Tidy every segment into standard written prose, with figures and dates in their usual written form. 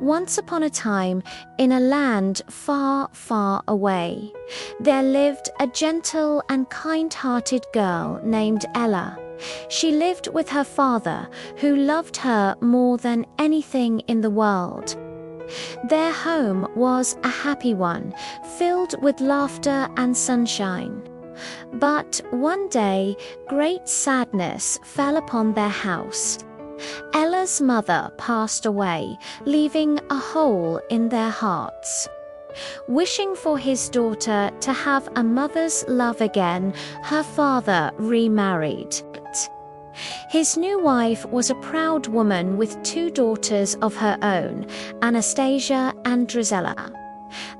Once upon a time, in a land far, far away, there lived a gentle and kind-hearted girl named Ella. She lived with her father, who loved her more than anything in the world. Their home was a happy one, filled with laughter and sunshine. But one day, great sadness fell upon their house. Ella's mother passed away, leaving a hole in their hearts. Wishing for his daughter to have a mother's love again, her father remarried. His new wife was a proud woman with 2 daughters of her own, Anastasia and Drizella.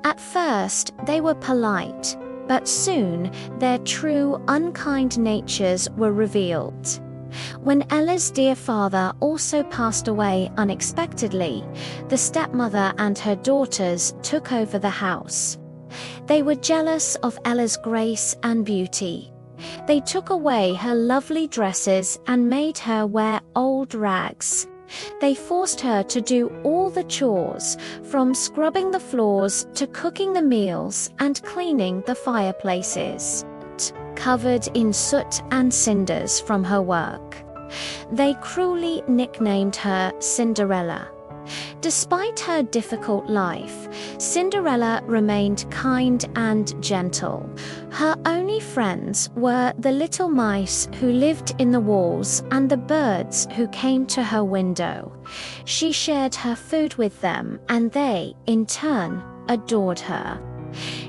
At first, they were polite, but soon their true, unkind natures were revealed. When Ella's dear father also passed away unexpectedly, the stepmother and her daughters took over the house. They were jealous of Ella's grace and beauty. They took away her lovely dresses and made her wear old rags. They forced her to do all the chores, from scrubbing the floors to cooking the meals and cleaning the fireplaces, covered in soot and cinders from her work. They cruelly nicknamed her Cinderella. Despite her difficult life, Cinderella remained kind and gentle. Her only friends were the little mice who lived in the walls and the birds who came to her window. She shared her food with them, and they, in turn, adored her.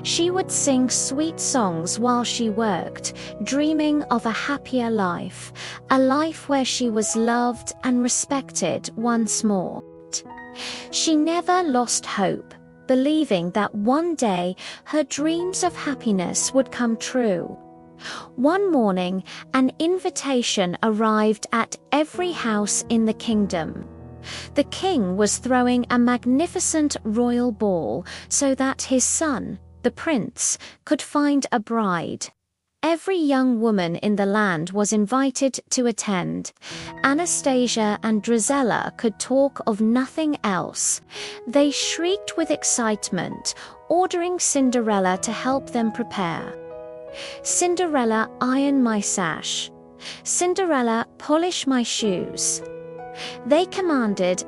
She would sing sweet songs while she worked, dreaming of a happier life, a life where she was loved and respected once more. She never lost hope, believing that one day her dreams of happiness would come true. One morning, an invitation arrived at every house in the kingdom. The king was throwing a magnificent royal ball so that his son, the prince, could find a bride. Every young woman in the land was invited to attend. Anastasia and Drizella could talk of nothing else. They shrieked with excitement, ordering Cinderella to help them prepare. Cinderella, iron my sash. Cinderella, polish my shoes. They commanded.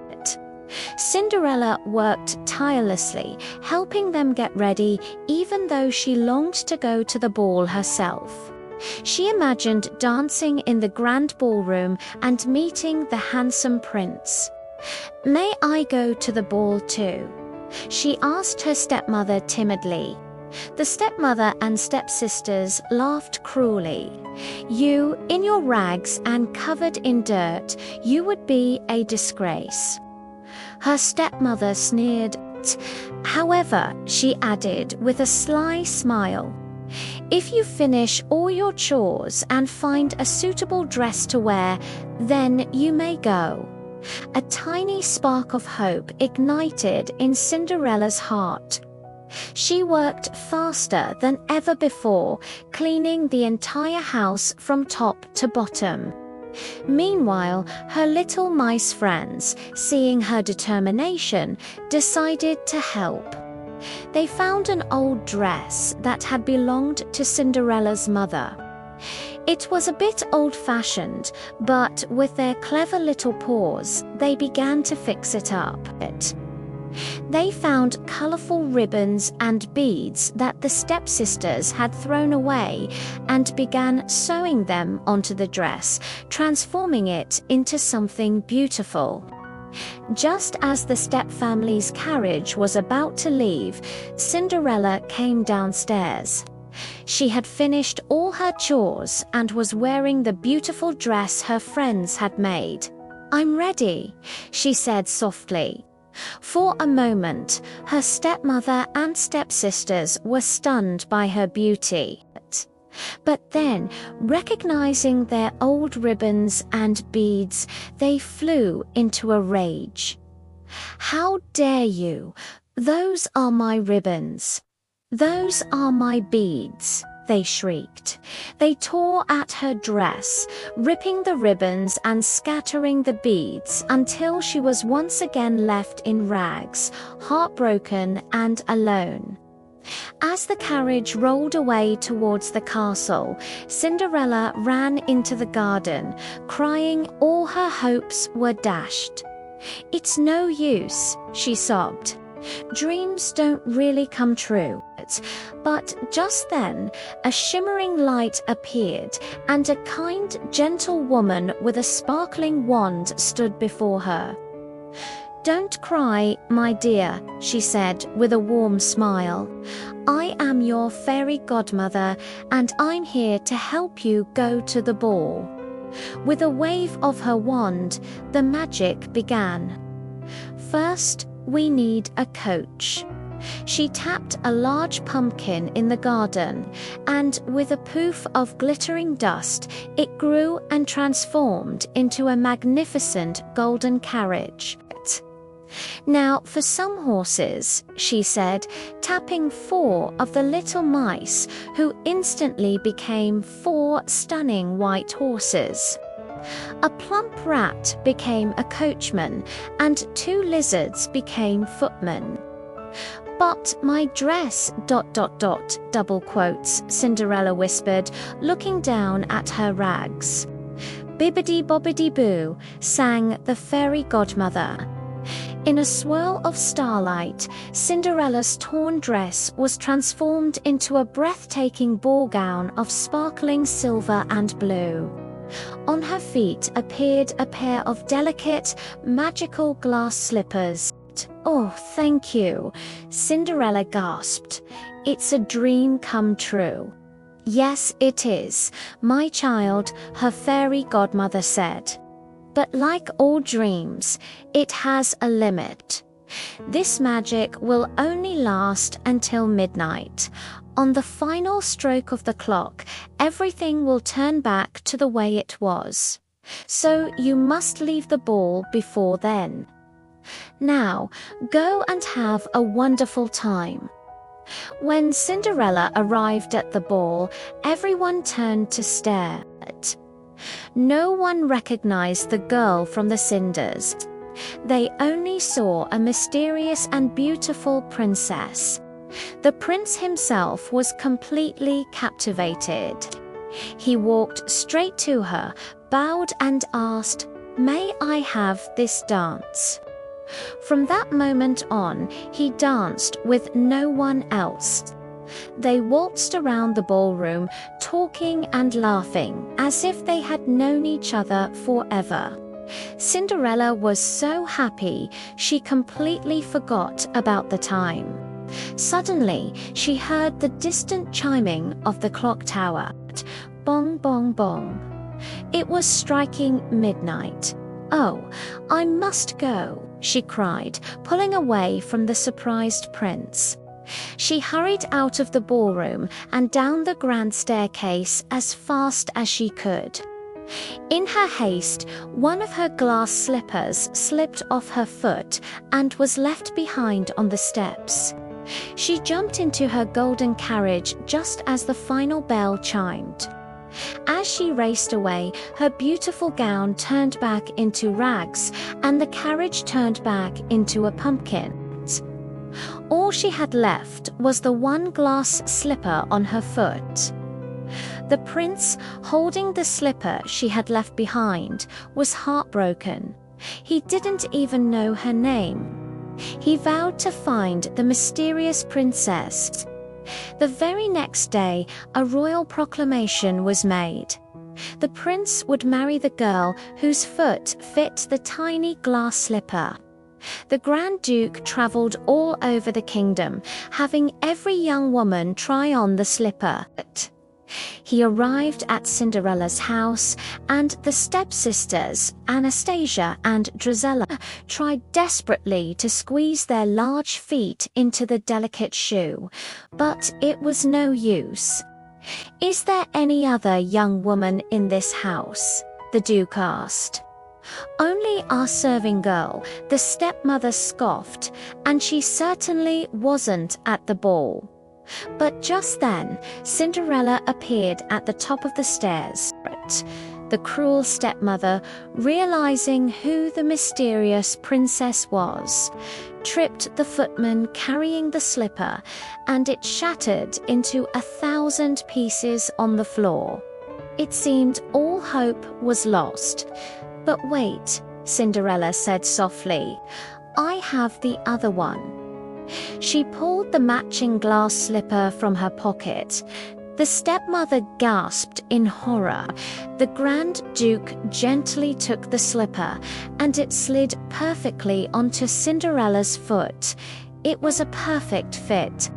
Cinderella worked tirelessly, helping them get ready, even though she longed to go to the ball herself. She imagined dancing in the grand ballroom and meeting the handsome prince. "May I go to the ball too?" she asked her stepmother timidly. The stepmother and stepsisters laughed cruelly. "You, in your rags and covered in dirt, you would be a disgrace." Her stepmother sneered. However, she added with a sly smile, "If you finish all your chores and find a suitable dress to wear, then you may go." A tiny spark of hope ignited in Cinderella's heart. She worked faster than ever before, cleaning the entire house from top to bottom. Meanwhile, her little mice friends, seeing her determination, decided to help. They found an old dress that had belonged to Cinderella's mother. It was a bit old-fashioned, but with their clever little paws, they began to fix it up. They found colorful ribbons and beads that the stepsisters had thrown away and began sewing them onto the dress, transforming it into something beautiful. Just as the stepfamily's carriage was about to leave, Cinderella came downstairs. She had finished all her chores and was wearing the beautiful dress her friends had made. "I'm ready," she said softly. For a moment, her stepmother and stepsisters were stunned by her beauty. But then, recognizing their old ribbons and beads, they flew into a rage. "How dare you? Those are my ribbons. Those are my beads," they shrieked. They tore at her dress, ripping the ribbons and scattering the beads until she was once again left in rags, heartbroken and alone. As the carriage rolled away towards the castle, Cinderella ran into the garden, crying all her hopes were dashed. "It's no use," she sobbed. "Dreams don't really come true." But just then, a shimmering light appeared, and a kind, gentle woman with a sparkling wand stood before her. "Don't cry, my dear," she said with a warm smile. "I am your fairy godmother, and I'm here to help you go to the ball." With a wave of her wand, the magic began. "First, we need a coach." She tapped a large pumpkin in the garden, and with a poof of glittering dust, it grew and transformed into a magnificent golden carriage. "Now for some horses," she said, tapping 4 of the little mice, who instantly became 4 stunning white horses. A plump rat became a coachman, and 2 lizards became footmen. "But my dress, ... double quotes," Cinderella whispered, looking down at her rags. "Bibbidi-bobbidi-boo," sang the fairy godmother. In a swirl of starlight, Cinderella's torn dress was transformed into a breathtaking ball gown of sparkling silver and blue. On her feet appeared a pair of delicate, magical glass slippers. "Oh, thank you," Cinderella gasped. "It's a dream come true." "Yes, it is, my child," her fairy godmother said. "But like all dreams, it has a limit. This magic will only last until midnight. On the final stroke of the clock, everything will turn back to the way it was. So you must leave the ball before then. Now, go and have a wonderful time." When Cinderella arrived at the ball, everyone turned to stare. No one recognized the girl from the cinders. They only saw a mysterious and beautiful princess. The prince himself was completely captivated. He walked straight to her, bowed and asked, "May I have this dance?" From that moment on, he danced with no one else. They waltzed around the ballroom, talking and laughing, as if they had known each other forever. Cinderella was so happy, she completely forgot about the time. Suddenly, she heard the distant chiming of the clock tower. Bong, bong, bong. It was striking midnight. "Oh, I must go," she cried, pulling away from the surprised prince. She hurried out of the ballroom and down the grand staircase as fast as she could. In her haste, one of her glass slippers slipped off her foot and was left behind on the steps. She jumped into her golden carriage just as the final bell chimed. As she raced away, her beautiful gown turned back into rags, and the carriage turned back into a pumpkin. All she had left was the one glass slipper on her foot. The prince, holding the slipper she had left behind, was heartbroken. He didn't even know her name. He vowed to find the mysterious princess. The very next day, a royal proclamation was made. The prince would marry the girl whose foot fit the tiny glass slipper. The Grand Duke travelled all over the kingdom, having every young woman try on the slipper. He arrived at Cinderella's house, and the stepsisters, Anastasia and Drizella, tried desperately to squeeze their large feet into the delicate shoe, but it was no use. "Is there any other young woman in this house?" the Duke asked. "Only our serving girl," the stepmother scoffed, "and she certainly wasn't at the ball." But just then, Cinderella appeared at the top of the stairs. The cruel stepmother, realizing who the mysterious princess was, tripped the footman carrying the slipper, and it shattered into 1,000 pieces on the floor. It seemed all hope was lost. But wait, Cinderella said softly, I have the other one. She pulled the matching glass slipper from her pocket. The stepmother gasped in horror. The Grand Duke gently took the slipper, and it slid perfectly onto Cinderella's foot. It was a perfect fit.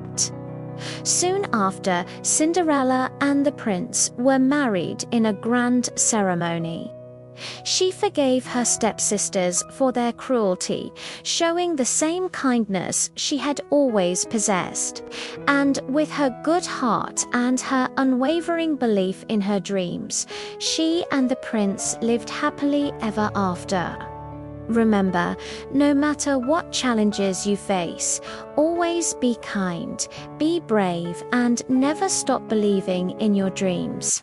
Soon after, Cinderella and the prince were married in a grand ceremony. She forgave her stepsisters for their cruelty, showing the same kindness she had always possessed. And with her good heart and her unwavering belief in her dreams, she and the prince lived happily ever after. Remember, no matter what challenges you face, always be kind, be brave, and never stop believing in your dreams.